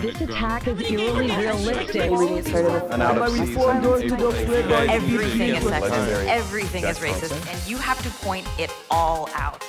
This attack is eerily realistic. Everything is sexist. Everything is racist. And you have to point it all out.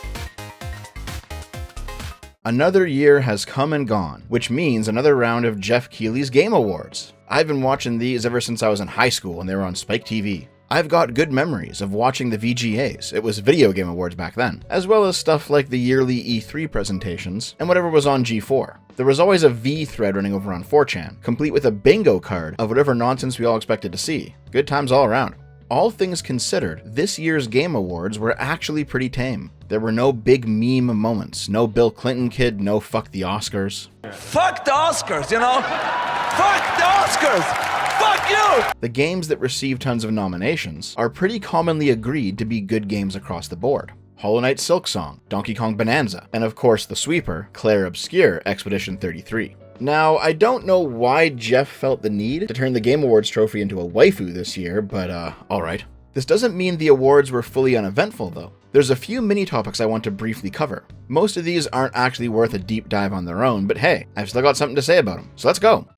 Another year has come and gone, which means another round of Geoff Keighley's Game Awards. I've been watching these ever since I was in high school and they were on Spike TV. I've got good memories of watching the VGAs, it was Video Game Awards back then, as well as stuff like the yearly E3 presentations and whatever was on G4. There was always a V thread running over on 4chan, complete with a bingo card of whatever nonsense we all expected to see. Good times all around. All things considered, this year's Game Awards were actually pretty tame. There were no big meme moments, no Bill Clinton kid, no fuck the Oscars. Fuck the Oscars, you know? Fuck the Oscars! Fuck you! The games that received tons of nominations are pretty commonly agreed to be good games across the board. Hollow Knight Silksong, Donkey Kong Bonanza, and of course the sweeper, Claire Obscure Expedition 33. Now, I don't know why Geoff felt the need to turn the Game Awards trophy into a waifu this year, but alright. This doesn't mean the awards were fully uneventful though. There's a few mini topics I want to briefly cover. Most of these aren't actually worth a deep dive on their own, but hey, I've still got something to say about them, so let's go.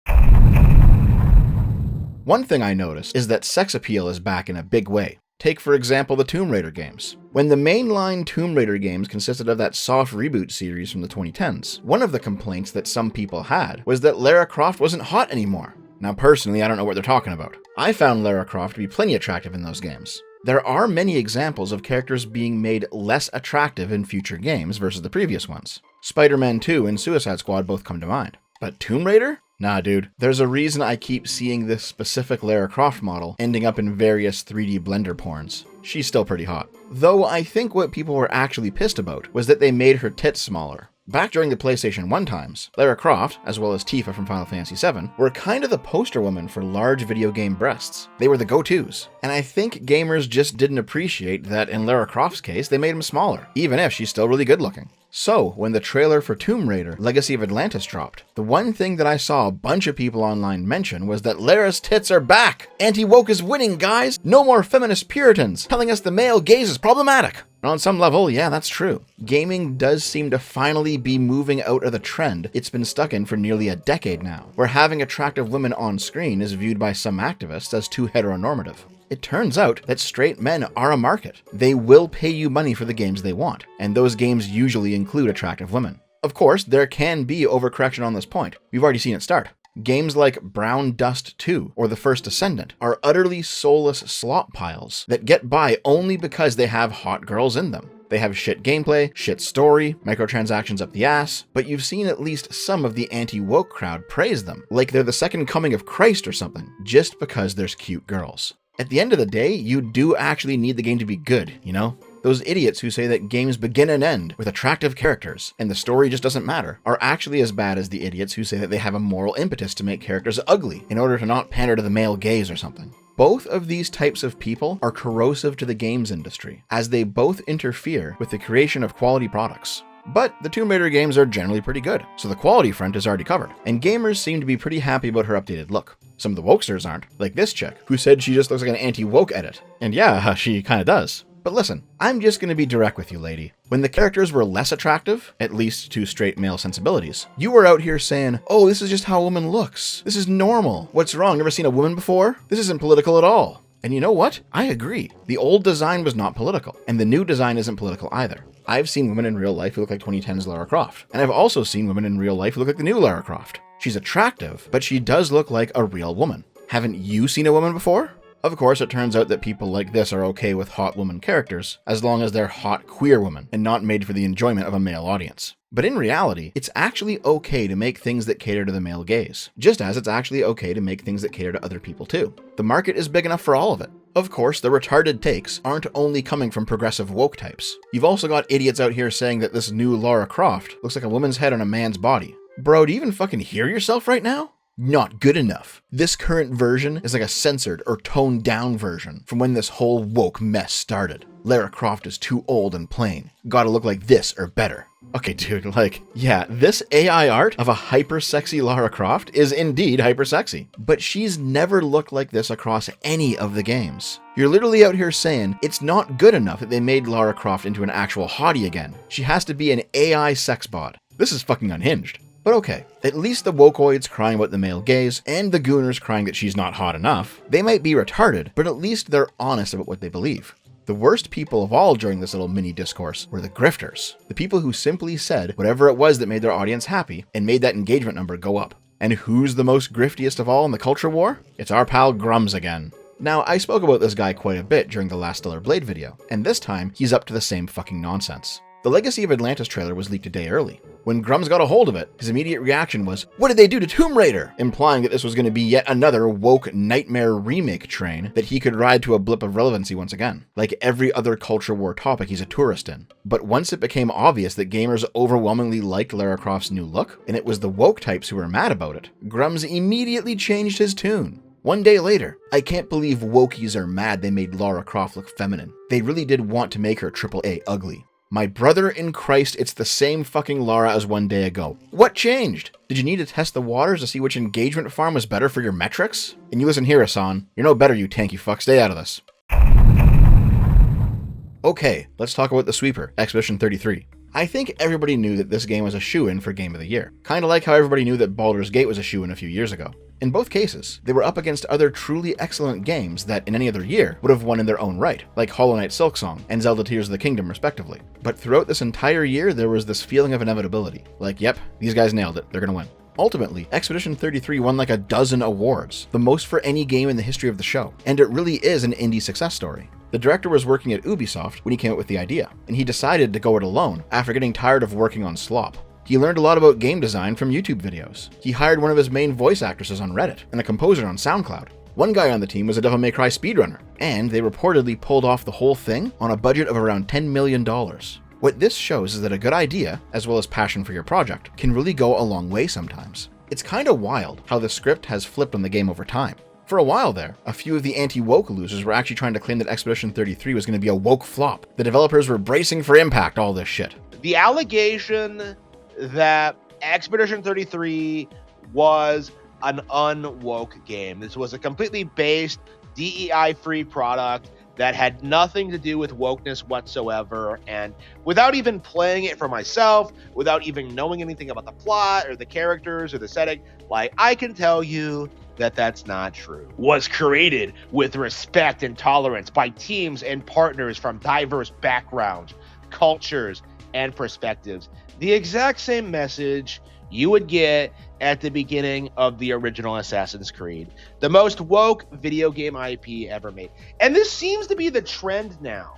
One thing I noticed is that sex appeal is back in a big way. Take for example the Tomb Raider games. When the mainline Tomb Raider games consisted of that soft reboot series from the 2010s, one of the complaints that some people had was that Lara Croft wasn't hot anymore. Now personally, I don't know what they're talking about. I found Lara Croft to be plenty attractive in those games. There are many examples of characters being made less attractive in future games versus the previous ones. Spider-Man 2 and Suicide Squad both come to mind. But Tomb Raider? Nah, dude. There's a reason I keep seeing this specific Lara Croft model ending up in various 3D Blender porns. She's still pretty hot. Though I think what people were actually pissed about was that they made her tits smaller. Back during the PlayStation 1 times, Lara Croft, as well as Tifa from Final Fantasy VII, were kind of the poster woman for large video game breasts. They were the go-tos. And I think gamers just didn't appreciate that in Lara Croft's case, they made them smaller, even if she's still really good looking. So, when the trailer for Tomb Raider Legacy of Atlantis dropped, the one thing that I saw a bunch of people online mention was that Lara's tits are back! Anti-woke is winning, guys! No more feminist puritans telling us the male gaze is problematic! And on some level, yeah, that's true. Gaming does seem to finally be moving out of the trend it's been stuck in for nearly a decade now, where having attractive women on screen is viewed by some activists as too heteronormative. It turns out that straight men are a market. They will pay you money for the games they want, and those games usually include attractive women. Of course, there can be overcorrection on this point. We've already seen it start. Games like Brown Dust 2 or The First Descendant are utterly soulless slop piles that get by only because they have hot girls in them. They have shit gameplay, shit story, microtransactions up the ass, but you've seen at least some of the anti-woke crowd praise them, like they're the second coming of Christ or something, just because there's cute girls. At the end of the day, you do actually need the game to be good, you know? Those idiots who say that games begin and end with attractive characters and the story just doesn't matter are actually as bad as the idiots who say that they have a moral impetus to make characters ugly in order to not pander to the male gaze or something. Both of these types of people are corrosive to the games industry, as they both interfere with the creation of quality products. But the Tomb Raider games are generally pretty good, so the quality front is already covered, and gamers seem to be pretty happy about her updated look. Some of the wokesters aren't, like this chick, who said she just looks like an anti-woke edit. And yeah, she kinda does. But listen, I'm just gonna be direct with you, lady. When the characters were less attractive, at least to straight male sensibilities, you were out here saying, oh, this is just how a woman looks. This is normal. What's wrong? Never seen a woman before? This isn't political at all. And you know what? I agree. The old design was not political, and the new design isn't political either. I've seen women in real life who look like 2010's Lara Croft, and I've also seen women in real life who look like the new Lara Croft. She's attractive, but she does look like a real woman. Haven't you seen a woman before? Of course, it turns out that people like this are okay with hot woman characters, as long as they're hot queer women, and not made for the enjoyment of a male audience. But in reality, it's actually okay to make things that cater to the male gaze, just as it's actually okay to make things that cater to other people too. The market is big enough for all of it. Of course, the retarded takes aren't only coming from progressive woke types. You've also got idiots out here saying that this new Lara Croft looks like a woman's head on a man's body. Bro, do you even fucking hear yourself right now? Not good enough. This current version is like a censored or toned down version from when this whole woke mess started. Lara Croft is too old and plain. Gotta look like this or better. Okay, dude, like, yeah, this AI art of a hyper-sexy Lara Croft is indeed hyper-sexy, but she's never looked like this across any of the games. You're literally out here saying it's not good enough that they made Lara Croft into an actual hottie again. She has to be an AI sex bot. This is fucking unhinged. But okay, at least the wokeoids crying about the male gaze and the gooners crying that she's not hot enough, they might be retarded, but at least they're honest about what they believe. The worst people of all during this little mini discourse were the grifters, the people who simply said whatever it was that made their audience happy and made that engagement number go up. And who's the most griftiest of all in the culture war? It's our pal Grums again. Now, I spoke about this guy quite a bit during the last Stellar Blade video, and this time he's up to the same fucking nonsense. The Legacy of Atlantis trailer was leaked a day early. When Grums got a hold of it, his immediate reaction was, "What did they do to Tomb Raider?" Implying that this was going to be yet another woke nightmare remake train that he could ride to a blip of relevancy once again. Like every other culture war topic he's a tourist in. But once it became obvious that gamers overwhelmingly liked Lara Croft's new look, and it was the woke types who were mad about it, Grums immediately changed his tune. One day later, "I can't believe wokies are mad they made Lara Croft look feminine. They really did want to make her AAA ugly. My brother in Christ, it's the same fucking Lara as one day ago. What changed? Did you need to test the waters to see which engagement farm was better for your metrics? And you listen here, Hassan. You're no better, you tanky fuck. Stay out of this." Okay, let's talk about the sweeper, Expedition 33. I think everybody knew that this game was a shoo-in for Game of the Year. Kinda like how everybody knew that Baldur's Gate was a shoo-in a few years ago. In both cases, they were up against other truly excellent games that, in any other year, would have won in their own right, like Hollow Knight Silksong and Zelda Tears of the Kingdom, respectively. But throughout this entire year, there was this feeling of inevitability. Like, yep, these guys nailed it, they're gonna win. Ultimately, Expedition 33 won like a dozen awards, the most for any game in the history of the show, and it really is an indie success story. The director was working at Ubisoft when he came up with the idea, and he decided to go it alone after getting tired of working on slop. He learned a lot about game design from YouTube videos. He hired one of his main voice actresses on Reddit and a composer on SoundCloud. One guy on the team was a Devil May Cry speedrunner, and they reportedly pulled off the whole thing on a budget of around $10 million. What this shows is that a good idea, as well as passion for your project, can really go a long way sometimes. It's kinda wild how the script has flipped on the game over time. For a while there, a few of the anti-woke losers were actually trying to claim that Expedition 33 was going to be a woke flop. The developers were bracing for impact, all this shit. The allegation that Expedition 33 was an unwoke game. This was a completely based, DEI-free product that had nothing to do with wokeness whatsoever, and without even playing it for myself, without even knowing anything about the plot or the characters or the setting, like, I can tell you that that's not true. Was created with respect and tolerance by teams and partners from diverse backgrounds, cultures, and perspectives. The exact same message you would get at the beginning of the original Assassin's Creed, the most woke video game IP ever made. And this seems to be the trend now,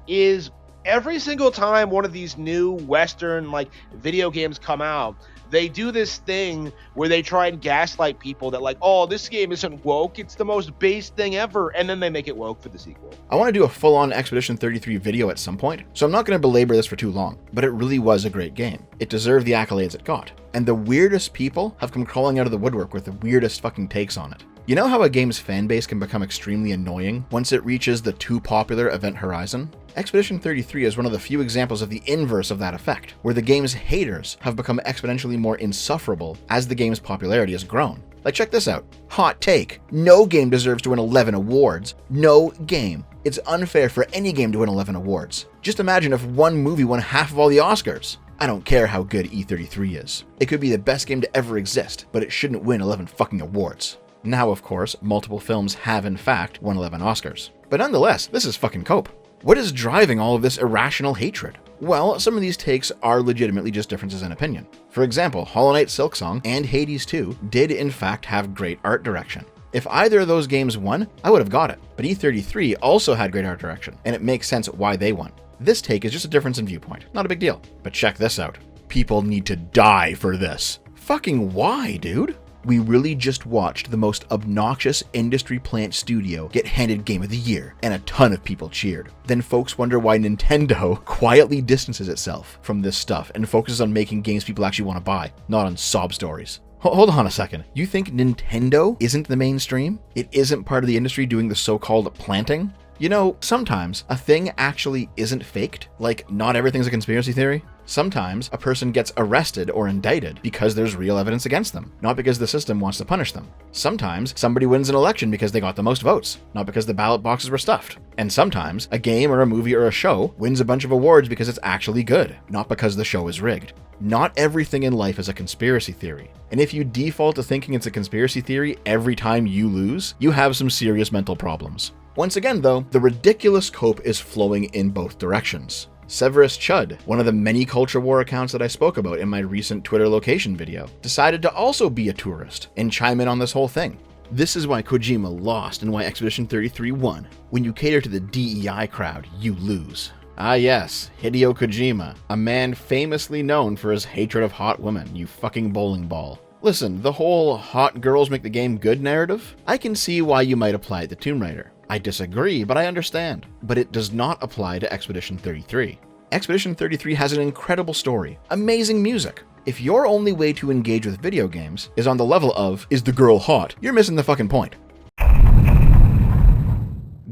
is every single time one of these new Western like video games come out, they do this thing where they try and gaslight people that like, oh, this game isn't woke, it's the most base thing ever, and then they make it woke for the sequel. I want to do a full-on Expedition 33 video at some point, so I'm not going to belabor this for too long, but it really was a great game. It deserved the accolades it got, and the weirdest people have come crawling out of the woodwork with the weirdest fucking takes on it. You know how a game's fanbase can become extremely annoying once it reaches the too popular event horizon? Expedition 33 is one of the few examples of the inverse of that effect, where the game's haters have become exponentially more insufferable as the game's popularity has grown. Like, check this out. Hot take. No game deserves to win 11 awards. No game. It's unfair for any game to win 11 awards. Just imagine if one movie won half of all the Oscars. I don't care how good E33 is. It could be the best game to ever exist, but it shouldn't win 11 fucking awards. Now, of course, multiple films have in fact won 11 Oscars. But nonetheless, this is fucking cope. What is driving all of this irrational hatred? Well, some of these takes are legitimately just differences in opinion. For example, Hollow Knight Silksong and Hades 2 did in fact have great art direction. If either of those games won, I would have got it. But E33 also had great art direction, and it makes sense why they won. This take is just a difference in viewpoint, not a big deal. But check this out. People need to die for this. Fucking why, dude? We really just watched the most obnoxious industry plant studio get handed Game of the Year, and a ton of people cheered. Then folks wonder why Nintendo quietly distances itself from this stuff and focuses on making games people actually want to buy, not on sob stories. Hold on a second. You think Nintendo isn't the mainstream? It isn't part of the industry doing the so-called planting? You know, sometimes a thing actually isn't faked, like not everything's a conspiracy theory. Sometimes a person gets arrested or indicted because there's real evidence against them, not because the system wants to punish them. Sometimes somebody wins an election because they got the most votes, not because the ballot boxes were stuffed. And sometimes a game or a movie or a show wins a bunch of awards because it's actually good, not because the show is rigged. Not everything in life is a conspiracy theory. And if you default to thinking it's a conspiracy theory every time you lose, you have some serious mental problems. Once again though, the ridiculous cope is flowing in both directions. Severus Chud, one of the many culture war accounts that I spoke about in my recent Twitter location video, decided to also be a tourist and chime in on this whole thing. This is why Kojima lost and why Expedition 33 won. When you cater to the DEI crowd, you lose. Ah yes, Hideo Kojima, a man famously known for his hatred of hot women, you fucking bowling ball. Listen, the whole hot girls make the game good narrative, I can see why you might apply it to Tomb Raider. I disagree, but I understand. But it does not apply to Expedition 33. Expedition 33 has an incredible story, amazing music. If your only way to engage with video games is on the level of, is the girl hot, you're missing the fucking point.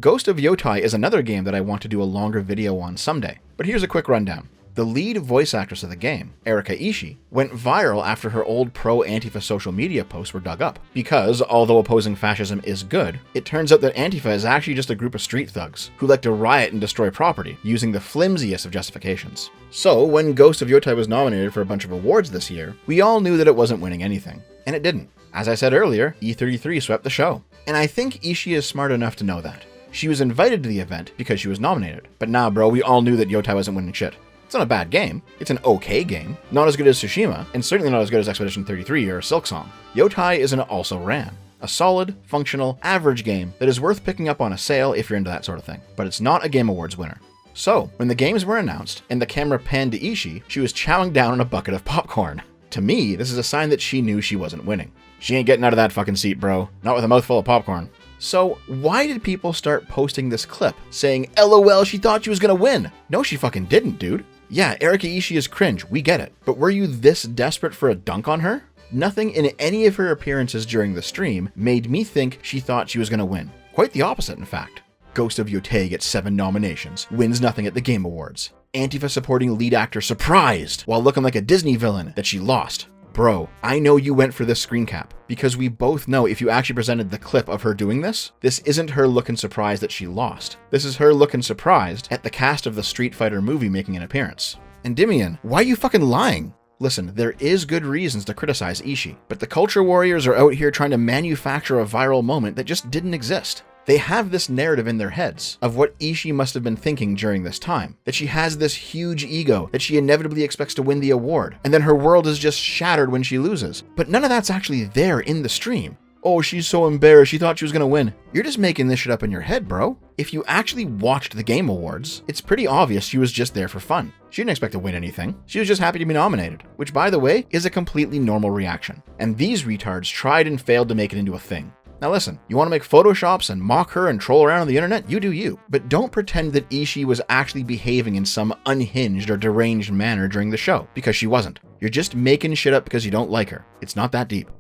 Ghost of Yotei is another game that I want to do a longer video on someday, but here's a quick rundown. The lead voice actress of the game, Erika Ishii, went viral after her old pro-Antifa social media posts were dug up, because although opposing fascism is good, it turns out that Antifa is actually just a group of street thugs who like to riot and destroy property using the flimsiest of justifications. So when Ghost of Yotei was nominated for a bunch of awards this year, we all knew that it wasn't winning anything, and it didn't. As I said earlier, E33 swept the show, and I think Ishii is smart enough to know that. She was invited to the event because she was nominated, but nah bro, we all knew that Yotei wasn't winning shit. It's not a bad game, it's an okay game, not as good as Tsushima, and certainly not as good as Expedition 33 or Silksong. Yotei is an also-ran, a solid, functional, average game that is worth picking up on a sale if you're into that sort of thing, but it's not a Game Awards winner. So, when the games were announced and the camera panned to Ishii, she was chowing down on a bucket of popcorn. To me, this is a sign that she knew she wasn't winning. She ain't getting out of that fucking seat, bro. Not with a mouthful of popcorn. So, why did people start posting this clip saying, LOL, she thought she was gonna win? No, she fucking didn't, dude. Yeah, Erika Ishii is cringe, we get it. But were you this desperate for a dunk on her? Nothing in any of her appearances during the stream made me think she thought she was gonna win. Quite the opposite, in fact. Ghost of Yotei gets 7 nominations, wins nothing at the Game Awards. Antifa supporting lead actor surprised while looking like a Disney villain that she lost. Bro, I know you went for this screen cap, because we both know if you actually presented the clip of her doing this isn't her looking surprised that she lost. This is her looking surprised at the cast of the Street Fighter movie making an appearance. And Dimian, why are you fucking lying? Listen, there is good reasons to criticize Ishii, but the culture warriors are out here trying to manufacture a viral moment that just didn't exist. They have this narrative in their heads of what Ishii must have been thinking during this time, that she has this huge ego, that she inevitably expects to win the award, and then her world is just shattered when she loses. But none of that's actually there in the stream. Oh, she's so embarrassed, she thought she was gonna win. You're just making this shit up in your head, bro. If you actually watched the Game Awards, it's pretty obvious she was just there for fun. She didn't expect to win anything. She was just happy to be nominated, which by the way, is a completely normal reaction. And these retards tried and failed to make it into a thing. Now listen, you want to make photoshops and mock her and troll around on the internet? You do you. But don't pretend that Ishii was actually behaving in some unhinged or deranged manner during the show, because she wasn't. You're just making shit up because you don't like her. It's not that deep.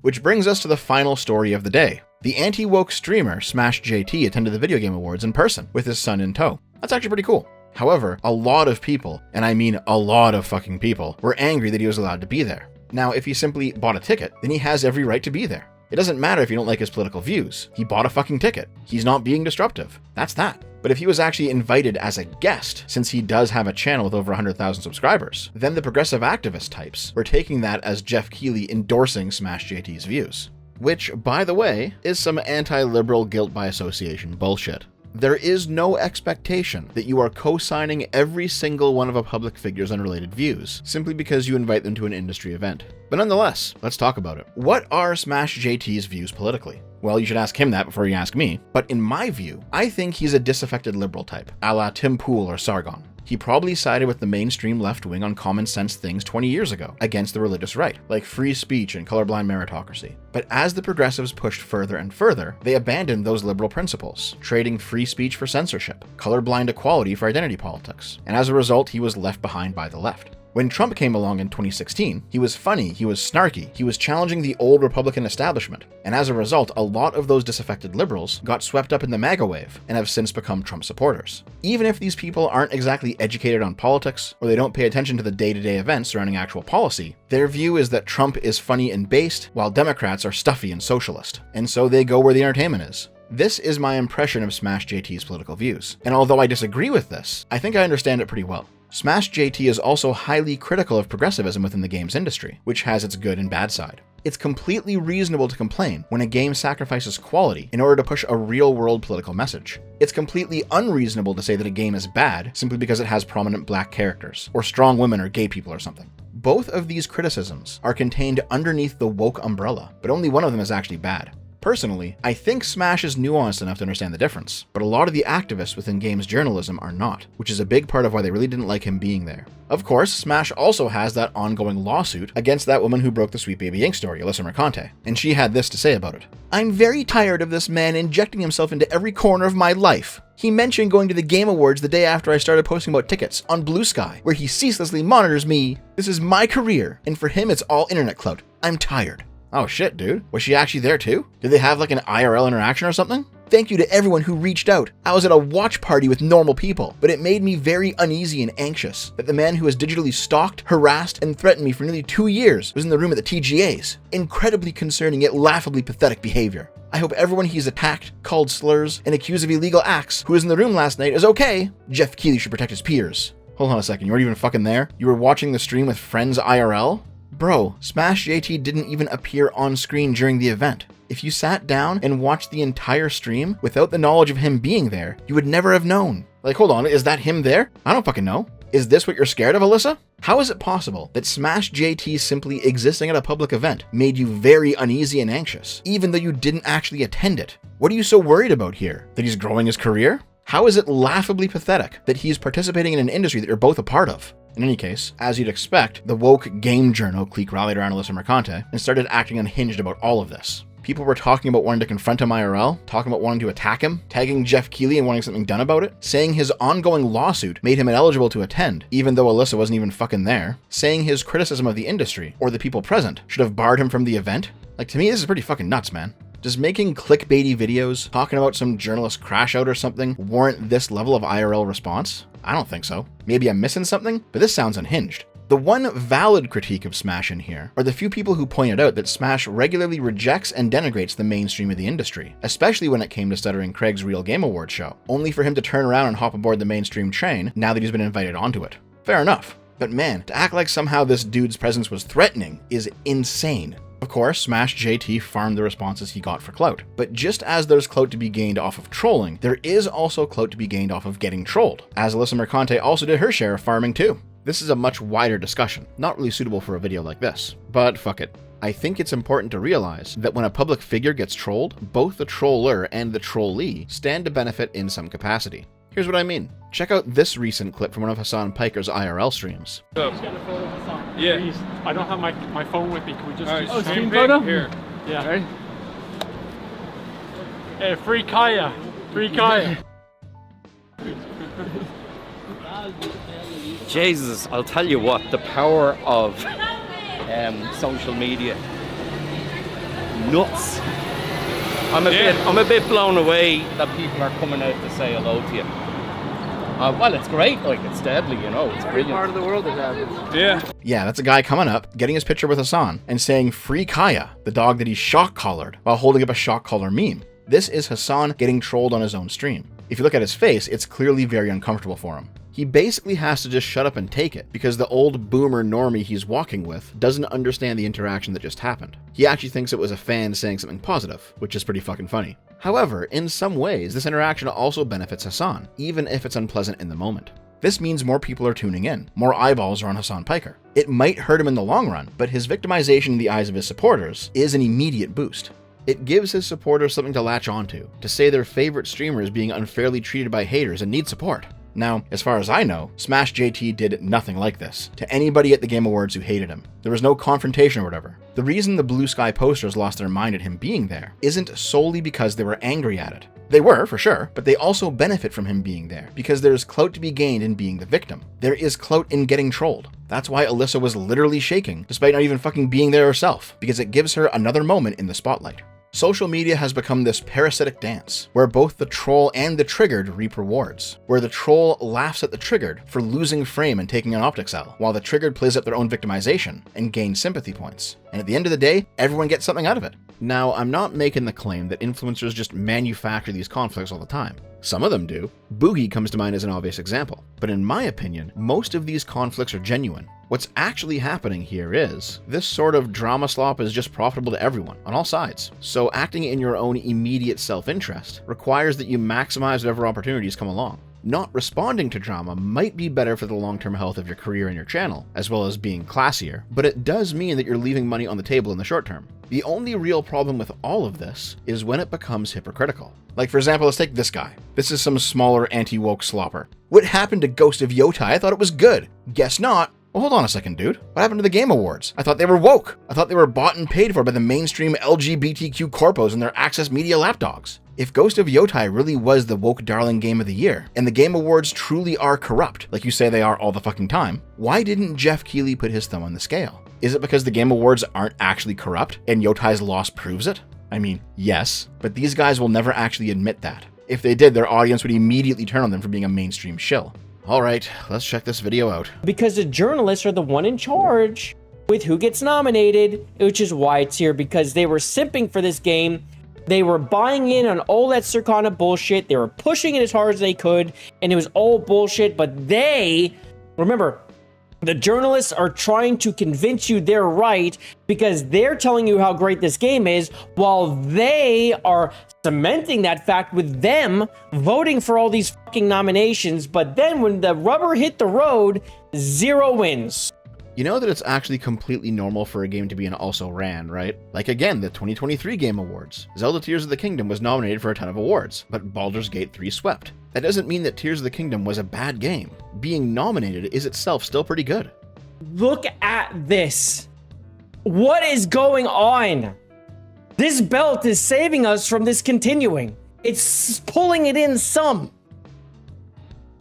Which brings us to the final story of the day. The anti-woke streamer Smash JT attended the Video Game Awards in person with his son in tow. That's actually pretty cool. However, a lot of people, and I mean a lot of fucking people, were angry that he was allowed to be there. Now, if he simply bought a ticket, then he has every right to be there. It doesn't matter if you don't like his political views. He bought a fucking ticket. He's not being disruptive. That's that. But if he was actually invited as a guest, since he does have a channel with over 100,000 subscribers, then the progressive activist types were taking that as Geoff Keighley endorsing Smash JT's views. Which, by the way, is some anti-liberal guilt by association bullshit. There is no expectation that you are co-signing every single one of a public figure's unrelated views, simply because you invite them to an industry event. But nonetheless, let's talk about it. What are Smash JT's views politically? Well, you should ask him that before you ask me. But in my view, I think he's a disaffected liberal type, a la Tim Pool or Sargon. He probably sided with the mainstream left wing on common sense things 20 years ago, against the religious right, like free speech and colorblind meritocracy. But as the progressives pushed further and further, they abandoned those liberal principles, trading free speech for censorship, colorblind equality for identity politics, and as a result, he was left behind by the left. When Trump came along in 2016, he was funny, he was snarky, he was challenging the old Republican establishment, and as a result, a lot of those disaffected liberals got swept up in the MAGA wave and have since become Trump supporters. Even if these people aren't exactly educated on politics, or they don't pay attention to the day-to-day events surrounding actual policy, their view is that Trump is funny and based, while Democrats are stuffy and socialist, and so they go where the entertainment is. This is my impression of Smash JT's political views, and although I disagree with this, I think I understand it pretty well. Smash JT is also highly critical of progressivism within the games industry, which has its good and bad side. It's completely reasonable to complain when a game sacrifices quality in order to push a real-world political message. It's completely unreasonable to say that a game is bad simply because it has prominent black characters, or strong women or gay people or something. Both of these criticisms are contained underneath the woke umbrella, but only one of them is actually bad. Personally, I think Smash is nuanced enough to understand the difference, but a lot of the activists within games journalism are not, which is a big part of why they really didn't like him being there. Of course, Smash also has that ongoing lawsuit against that woman who broke the Sweet Baby Inc. story, Alyssa Mercante, and she had this to say about it. "I'm very tired of this man injecting himself into every corner of my life. He mentioned going to the Game Awards the day after I started posting about tickets on Blue Sky, where he ceaselessly monitors me. This is my career, and for him it's all internet clout. I'm tired." Oh shit, dude. Was she actually there too? Did they have like an IRL interaction or something? "Thank you to everyone who reached out. I was at a watch party with normal people, but it made me very uneasy and anxious that the man who has digitally stalked, harassed, and threatened me for nearly 2 years was in the room at the TGAs. Incredibly concerning yet laughably pathetic behavior. I hope everyone he's attacked, called slurs, and accused of illegal acts who was in the room last night is okay. Geoff Keighley should protect his peers." Hold on a second, you weren't even fucking there? You were watching the stream with friends IRL? Bro, Smash JT didn't even appear on screen during the event. If you sat down and watched the entire stream without the knowledge of him being there, you would never have known. Like, hold on, is that him there? I don't fucking know. Is this what you're scared of, Alyssa? How is it possible that Smash JT simply existing at a public event made you very uneasy and anxious, even though you didn't actually attend it? What are you so worried about here? That he's growing his career? How is it laughably pathetic that he's participating in an industry that you're both a part of? In any case, as you'd expect, the woke game journal clique rallied around Alyssa Mercante and started acting unhinged about all of this. People were talking about wanting to confront him IRL, talking about wanting to attack him, tagging Geoff Keighley and wanting something done about it, saying his ongoing lawsuit made him ineligible to attend, even though Alyssa wasn't even fucking there, saying his criticism of the industry, or the people present, should have barred him from the event. Like, to me, this is pretty fucking nuts, man. Does making clickbaity videos, talking about some journalist crash out or something, warrant this level of IRL response? I don't think so. Maybe I'm missing something, but this sounds unhinged. The one valid critique of Smash in here are the few people who pointed out that Smash regularly rejects and denigrates the mainstream of the industry, especially when it came to Stuttering Craig's Real Game Awards show, only for him to turn around and hop aboard the mainstream train now that he's been invited onto it. Fair enough. But man, to act like somehow this dude's presence was threatening is insane. Of course, Smash JT farmed the responses he got for clout, but just as there's clout to be gained off of trolling, there is also clout to be gained off of getting trolled, as Alyssa Mercante also did her share of farming too. This is a much wider discussion, not really suitable for a video like this, but fuck it. I think it's important to realize that when a public figure gets trolled, both the troller and the trollee stand to benefit in some capacity. Here's what I mean. Check out this recent clip from one of Hassan Piker's IRL streams. Yeah. Please, I don't have my phone with me. Can we just do screen photo? Here. Yeah. Right. Hey, free Kaya. Free Kaya. Jesus, I'll tell you what, the power of social media. Nuts. I'm a bit blown away that people are coming out to say hello to you. Well, it's great, like, it's deadly, you know, it's brilliant. Part of the world it happens. Yeah, that's a guy coming up, getting his picture with Hassan, and saying free Kaya, the dog that he shock collared, while holding up a shock collar meme. This is Hassan getting trolled on his own stream. If you look at his face, it's clearly very uncomfortable for him. He basically has to just shut up and take it, because the old boomer normie he's walking with doesn't understand the interaction that just happened. He actually thinks it was a fan saying something positive, which is pretty fucking funny. However, in some ways, this interaction also benefits Hassan, even if it's unpleasant in the moment. This means more people are tuning in, more eyeballs are on Hassan Piker. It might hurt him in the long run, but his victimization in the eyes of his supporters is an immediate boost. It gives his supporters something to latch onto, to say their favorite streamer is being unfairly treated by haters and needs support. Now, as far as I know, Smash JT did nothing like this to anybody at the Game Awards who hated him. There was no confrontation or whatever. The reason the Blue Sky posters lost their mind at him being there isn't solely because they were angry at it. They were, for sure, but they also benefit from him being there, because there's clout to be gained in being the victim. There is clout in getting trolled. That's why Alyssa was literally shaking, despite not even fucking being there herself, because it gives her another moment in the spotlight. Social media has become this parasitic dance, where both the troll and the triggered reap rewards, where the troll laughs at the triggered for losing frame and taking an optics L, while the triggered plays up their own victimization and gains sympathy points. And at the end of the day, everyone gets something out of it. Now, I'm not making the claim that influencers just manufacture these conflicts all the time. Some of them do. Boogie comes to mind as an obvious example. But in my opinion, most of these conflicts are genuine. What's actually happening here is, this sort of drama slop is just profitable to everyone, on all sides. So acting in your own immediate self-interest requires that you maximize whatever opportunities come along. Not responding to drama might be better for the long-term health of your career and your channel, as well as being classier, but it does mean that you're leaving money on the table in the short term. The only real problem with all of this is when it becomes hypocritical. Like, for example, let's take this guy. This is some smaller anti-woke slopper. What happened to Ghost of Yotei? I thought it was good. Guess not. Well, hold on a second, dude. What happened to the Game Awards? I thought they were woke. I thought they were bought and paid for by the mainstream LGBTQ corpos and their Access Media lapdogs. If Ghost of Yotei really was the woke darling game of the year, and the Game Awards truly are corrupt, like you say they are all the fucking time, why didn't Geoff Keighley put his thumb on the scale? Is it because the Game Awards aren't actually corrupt, and Yotei's loss proves it? I mean, yes, but these guys will never actually admit that. If they did, their audience would immediately turn on them for being a mainstream shill. Alright, let's check this video out. Because the journalists are the one in charge with who gets nominated, which is why it's here, because they were simping for this game. They were buying in on all that Circana bullshit. They were pushing it as hard as they could, and it was all bullshit, but they, remember, the journalists are trying to convince you they're right because they're telling you how great this game is, while they are cementing that fact with them voting for all these fucking nominations. But then when the rubber hit the road, 0 wins. You know that it's actually completely normal for a game to be an also ran, right? Like again, the 2023 Game Awards. Zelda Tears of the Kingdom was nominated for a ton of awards, but Baldur's Gate 3 swept. That doesn't mean that Tears of the Kingdom was a bad game. Being nominated is itself still pretty good. Look at this. What is going on? This belt is saving us from this continuing. It's pulling it in some.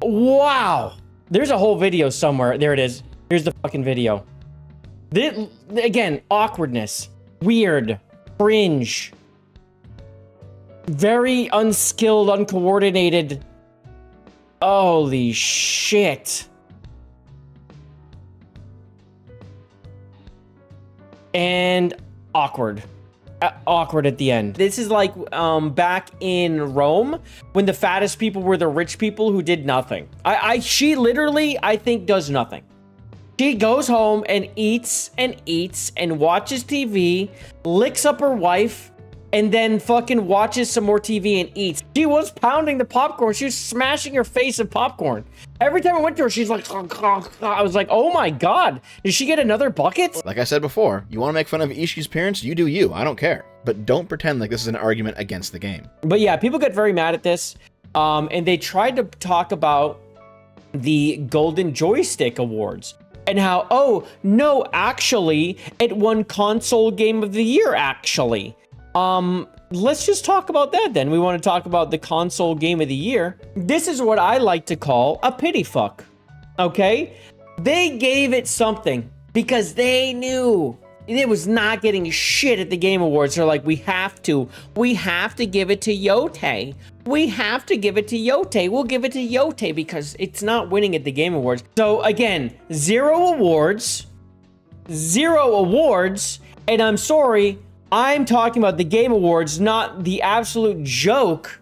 Wow. There's a whole video somewhere. There it is. Here's the fucking video. This, again, awkwardness. Weird. Cringe. Very unskilled, uncoordinated. Holy shit. And awkward. Awkward at the end. This is like back in Rome when the fattest people were the rich people who did nothing. She literally, I think, does nothing. She goes home and eats and watches TV, licks up her wife, and then fucking watches some more TV and eats. She was pounding the popcorn. She was smashing her face of popcorn. Every time I went to her, she's like, I was like, oh my God, did she get another bucket? Like I said before, you want to make fun of Ishii's parents? You do you, I don't care. But don't pretend like this is an argument against the game. But yeah, people get very mad at this. And they tried to talk about the Golden Joystick Awards. And how, oh, no, actually, it won Console Game of the Year, actually. Let's just talk about that then. We want to talk about the Console Game of the Year. This is what I like to call a pity fuck, okay? They gave it something because they knew it was not getting shit at the Game Awards. They're like, we have to give it to Yotei. We have to give it to Yotei. We'll give it to Yotei because it's not winning at the Game Awards. So again, 0 awards, and I'm sorry, I'm talking about the Game Awards, not the absolute joke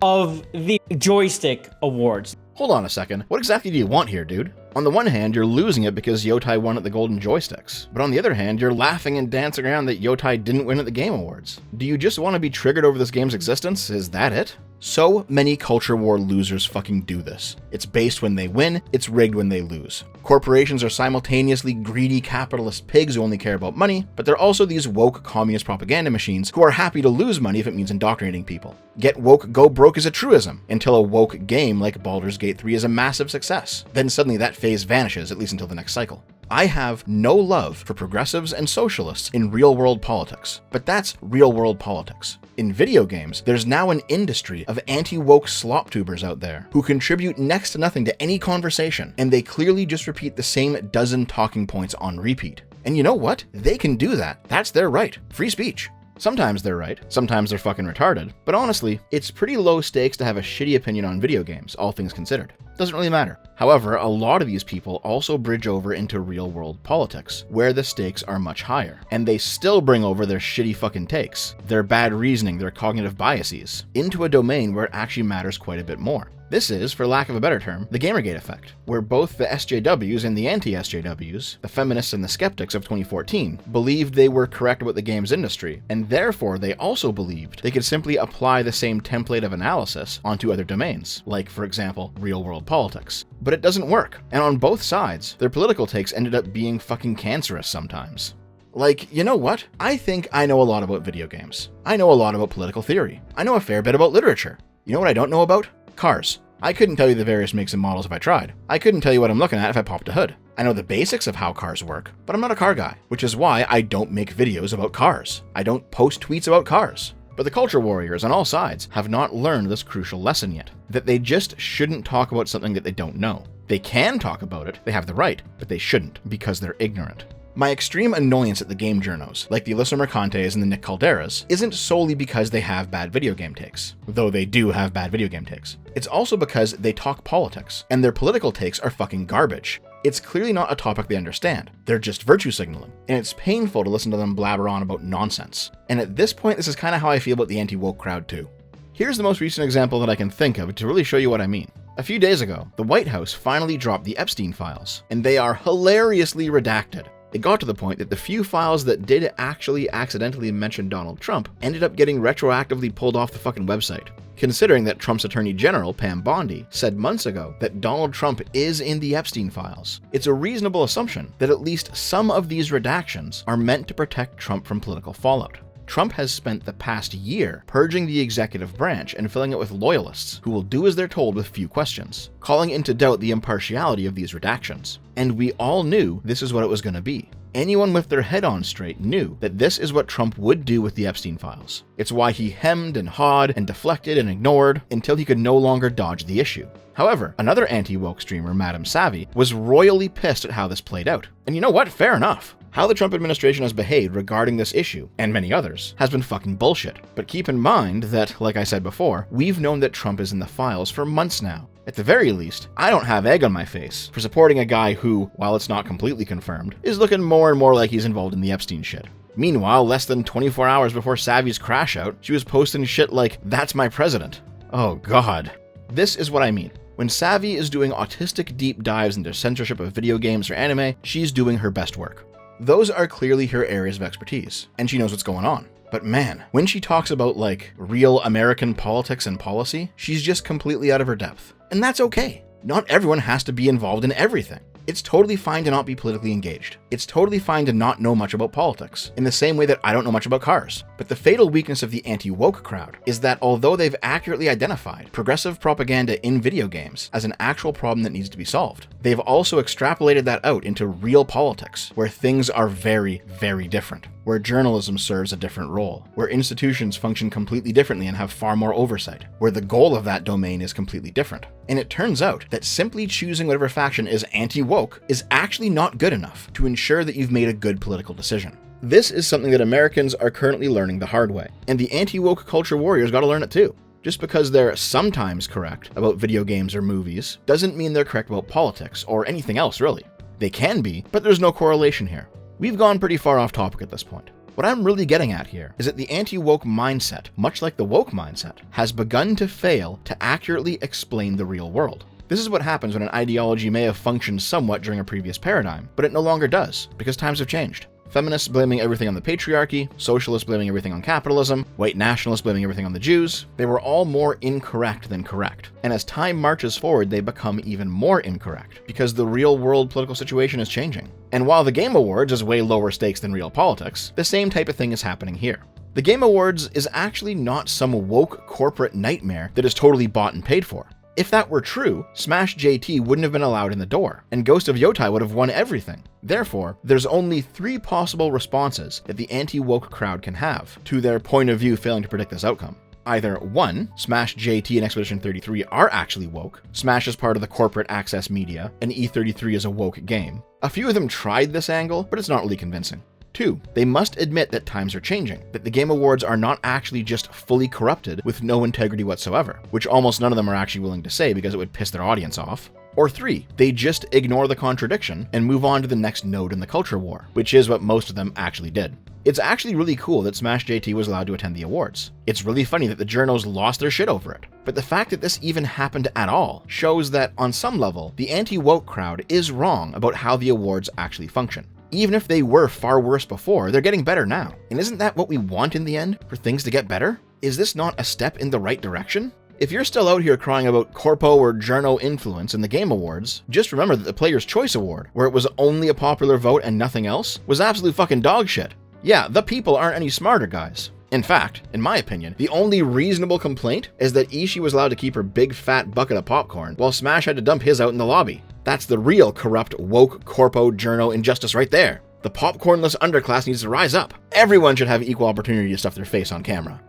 of the Joystick Awards. Hold on a second. What exactly do you want here, dude? On the one hand, you're losing it because Yotei won at the Golden Joysticks. But on the other hand, you're laughing and dancing around that Yotei didn't win at the Game Awards. Do you just want to be triggered over this game's existence? Is that it? So many culture war losers fucking do this. It's based when they win, it's rigged when they lose. Corporations are simultaneously greedy capitalist pigs who only care about money, but they're also these woke communist propaganda machines who are happy to lose money if it means indoctrinating people. Get woke, go broke is a truism, until a woke game like Baldur's Gate 3 is a massive success. Then suddenly that phase vanishes, at least until the next cycle. I have no love for progressives and socialists in real-world politics, but that's real-world politics. In video games, there's now an industry of anti-woke slop tubers out there who contribute next to nothing to any conversation, and they clearly just repeat the same dozen talking points on repeat. And you know what? They can do that. That's their right. Free speech. Sometimes they're right, sometimes they're fucking retarded, but honestly, it's pretty low stakes to have a shitty opinion on video games, all things considered. Doesn't really matter. However, a lot of these people also bridge over into real-world politics, where the stakes are much higher, and they still bring over their shitty fucking takes, their bad reasoning, their cognitive biases, into a domain where it actually matters quite a bit more. This is, for lack of a better term, the Gamergate effect, where both the SJWs and the anti-SJWs, the feminists and the skeptics of 2014, believed they were correct about the games industry, and therefore they also believed they could simply apply the same template of analysis onto other domains, like, for example, real-world politics. But it doesn't work, and on both sides, their political takes ended up being fucking cancerous sometimes. Like, you know what? I think I know a lot about video games. I know a lot about political theory. I know a fair bit about literature. You know what I don't know about? Cars. I couldn't tell you the various makes and models if I tried. I couldn't tell you what I'm looking at if I popped a hood. I know the basics of how cars work, but I'm not a car guy, which is why I don't make videos about cars. I don't post tweets about cars. But the culture warriors on all sides have not learned this crucial lesson yet, that they just shouldn't talk about something that they don't know. They can talk about it, they have the right, but they shouldn't, because they're ignorant. My extreme annoyance at the game journos, like the Alyssa Mercantes and the Nick Calderas, isn't solely because they have bad video game takes, though they do have bad video game takes. It's also because they talk politics, and their political takes are fucking garbage. It's clearly not a topic they understand. They're just virtue signaling, and it's painful to listen to them blabber on about nonsense. And at this point, this is kind of how I feel about the anti-woke crowd too. Here's the most recent example that I can think of to really show you what I mean. A few days ago, the White House finally dropped the Epstein files, and they are hilariously redacted. It got to the point that the few files that did actually accidentally mention Donald Trump ended up getting retroactively pulled off the fucking website. Considering that Trump's Attorney General, Pam Bondi, said months ago that Donald Trump is in the Epstein files, it's a reasonable assumption that at least some of these redactions are meant to protect Trump from political fallout. Trump has spent the past year purging the executive branch and filling it with loyalists who will do as they're told with few questions, calling into doubt the impartiality of these redactions. And we all knew this is what it was going to be. Anyone with their head on straight knew that this is what Trump would do with the Epstein files. It's why he hemmed and hawed and deflected and ignored until he could no longer dodge the issue. However, another anti-woke streamer, Madam Savvy, was royally pissed at how this played out. And you know what? Fair enough. How the Trump administration has behaved regarding this issue, and many others, has been fucking bullshit. But keep in mind that, like I said before, we've known that Trump is in the files for months now. At the very least, I don't have egg on my face for supporting a guy who, while it's not completely confirmed, is looking more and more like he's involved in the Epstein shit. Meanwhile, less than 24 hours before Savvy's crash out, she was posting shit like, "That's my president." Oh god. This is what I mean. When Savvy is doing autistic deep dives into censorship of video games or anime, she's doing her best work. Those are clearly her areas of expertise, and she knows what's going on. But man, when she talks about, like, real American politics and policy, she's just completely out of her depth. And that's okay. Not everyone has to be involved in everything. It's totally fine to not be politically engaged. It's totally fine to not know much about politics, in the same way that I don't know much about cars. But the fatal weakness of the anti-woke crowd is that although they've accurately identified progressive propaganda in video games as an actual problem that needs to be solved, they've also extrapolated that out into real politics, where things are very, very different, where journalism serves a different role, where institutions function completely differently and have far more oversight, where the goal of that domain is completely different. And it turns out that simply choosing whatever faction is anti-woke is actually not good enough to ensure that you've made a good political decision. This is something that Americans are currently learning the hard way, and the anti-woke culture warriors gotta learn it too. Just because they're sometimes correct about video games or movies doesn't mean they're correct about politics or anything else really. They can be, but there's no correlation here. We've gone pretty far off topic at this point. What I'm really getting at here is that the anti-woke mindset, much like the woke mindset, has begun to fail to accurately explain the real world. This is what happens when an ideology may have functioned somewhat during a previous paradigm, but it no longer does, because times have changed. Feminists blaming everything on the patriarchy, socialists blaming everything on capitalism, white nationalists blaming everything on the Jews, they were all more incorrect than correct. And as time marches forward, they become even more incorrect, because the real world political situation is changing. And while the Game Awards is way lower stakes than real politics, the same type of thing is happening here. The Game Awards is actually not some woke corporate nightmare that is totally bought and paid for. If that were true, Smash JT wouldn't have been allowed in the door, and Ghost of Yotei would have won everything. Therefore, there's only 3 possible responses that the anti-woke crowd can have to their point of view failing to predict this outcome. Either 1, Smash JT and Expedition 33 are actually woke, Smash is part of the corporate access media, and E33 is a woke game. A few of them tried this angle, but it's not really convincing. 2, they must admit that times are changing, that the Game Awards are not actually just fully corrupted with no integrity whatsoever, which almost none of them are actually willing to say because it would piss their audience off. Or 3, they just ignore the contradiction and move on to the next node in the culture war, which is what most of them actually did. It's actually really cool that Smash JT was allowed to attend the awards. It's really funny that the journos lost their shit over it. But the fact that this even happened at all shows that, on some level, the anti-woke crowd is wrong about how the awards actually function. Even if they were far worse before, they're getting better now. And isn't that what we want in the end, for things to get better? Is this not a step in the right direction? If you're still out here crying about corpo or journo influence in the Game Awards, just remember that the Player's Choice Award, where it was only a popular vote and nothing else, was absolute fucking dog shit. Yeah, the people aren't any smarter, guys. In fact, in my opinion, the only reasonable complaint is that Ishii was allowed to keep her big fat bucket of popcorn, while Smash had to dump his out in the lobby. That's the real corrupt, woke, corpo, journo injustice right there. The popcornless underclass needs to rise up. Everyone should have equal opportunity to stuff their face on camera.